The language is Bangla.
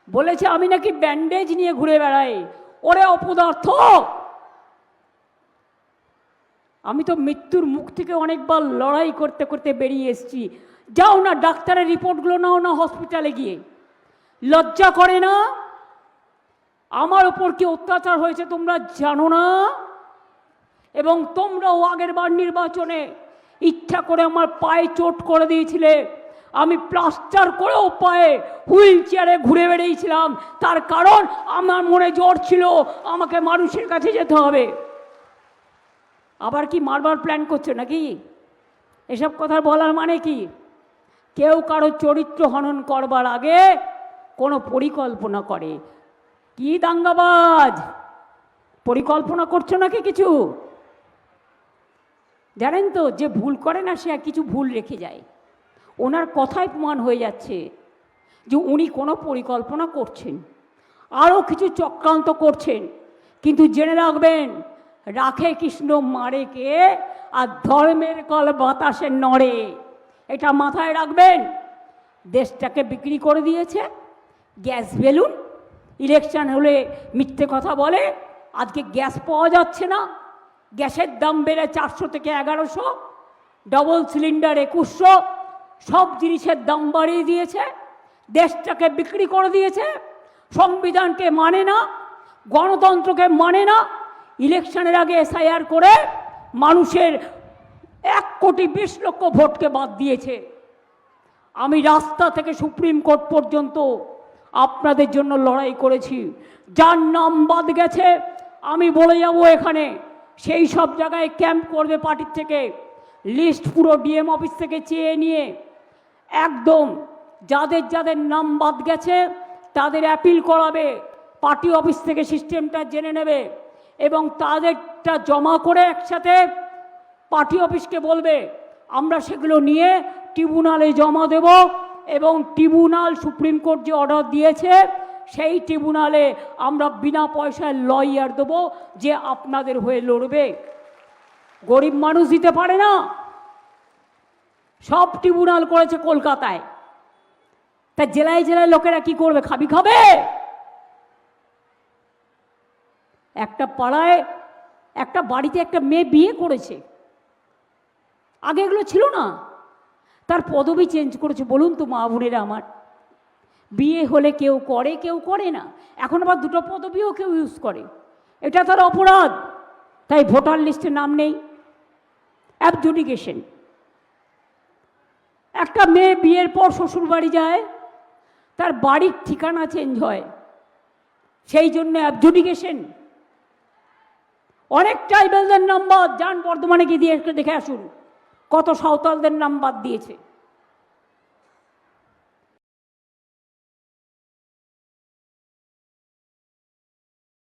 বলেছে আমি নাকি ব্যান্ডেজ নিয়ে ঘুরে বেড়াই। ওরে অপদার্থ, আমি তো মৃত্যুর মুখ থেকে অনেকবার লড়াই করতে করতে বেরিয়ে এসেছি। যাও না ডাক্তারের রিপোর্টগুলো নাও না হসপিটালে গিয়ে। লজ্জা করে না? আমার ওপর কি অত্যাচার হয়েছে তোমরা জানো না? এবং তোমরাও আগের বার নির্বাচনে ইচ্ছা করে আমার পায়ে চোট করে দিয়েছিলে। আমি প্লাস্টার করেও পায়ে হুইল চেয়ারে ঘুরে বেড়িয়েছিলাম, তার কারণ আমার মনে জোর ছিল আমাকে মানুষের কাছে যেতে হবে। আবার কি মারবার প্ল্যান করছো নাকি? এসব কথা বলার মানে কি? কেউ কারো চরিত্র হনন করবার আগে কোনো পরিকল্পনা করে। কি দাঙ্গাবাজ, পরিকল্পনা করছো নাকি কিছু? জানেন তো, যে ভুল করে না সে কিছু ভুল রেখে যায়। ওনার কথায় প্রমাণ হয়ে যাচ্ছে যে উনি কোনো পরিকল্পনা করছেন, আরও কিছু চক্রান্ত করছেন। কিন্তু জেনে রাখবেন, রাখে কৃষ্ণ মারে কে, আর ধর্মের কল বাতাসে নড়ে। এটা মাথায় রাখবেন। দেশটাকে বিক্রি করে দিয়েছে গ্যাস বেলুন। ইলেকশন হলে মিথ্যে কথা বলে, আজকে গ্যাস পাওয়া যাচ্ছে না, গ্যাসের দাম বেড়ে 400 থেকে 1100, ডবল সিলিন্ডার 2100, সব জিনিসের দাম বাড়িয়ে দিয়েছে। দেশটাকে বিক্রি করে দিয়েছে। সংবিধানকে মানে না, গণতন্ত্রকে মানে না। ইলেকশনের আগে এসআইআর করে মানুষের 1,20,00,000 ভোটকে বাদ দিয়েছে। আমি রাস্তা থেকে সুপ্রিম কোর্ট পর্যন্ত আপনাদের জন্য লড়াই করেছি। যার নাম বাদ গেছে আমি বলে যাব এখানে, সেই সব জায়গায় ক্যাম্প করবে পার্টির থেকে। লিস্ট পুরো ডিএম অফিস থেকে চেয়ে নিয়ে একদম যাদের যাদের নাম বাদ গেছে তাদের অ্যাপিল করাবে, পার্টি অফিস থেকে সিস্টেমটা জেনে নেবে এবং তাদেরটা জমা করে একসাথে পার্টি অফিসকে বলবে আমরা সেগুলো নিয়ে ট্রিব্যুনালে জমা দেব। এবং ট্রিব্যুনাল, সুপ্রিম কোর্ট যে অর্ডার দিয়েছে সেই ট্রিব্যুনালে আমরা বিনা পয়সায় লয়ার দেবো যে আপনাদের হয়ে লড়বে। গরিব মানুষ দিতে পারে না। সব ট্রিব্যুনাল করেছে কলকাতায়, তা জেলায় জেলায় লোকেরা কি করবে? খাবি খাবে। একটা পাড়ায় একটা বাড়িতে একটা মেয়ে বিয়ে করেছে, আগে এগুলো ছিল না, তার পদবি চেঞ্জ করেছে। বলুন তো মা বোনেরা আমার, বিয়ে হলে কেউ করে কেউ করে না, এখন আবার দুটো পদবিও কেউ ইউজ করে। এটা তার অপরাধ। তাই ভোটার লিস্টে নাম নেই, অ্যাবজুডিকেশন। একটা মেয়ে বিয়ের পর শ্বশুর বাড়ি যায়, তার বাড়ির ঠিকানা চেঞ্জ হয়, সেই জন্য অ্যাবজুডিকেশন। অনেক ট্রাইবেলদের নাম বাদ। যান বর্ধমানে গিয়ে দিয়ে দেখে আসুন কত সাঁওতালদের নাম বাদ দিয়েছে।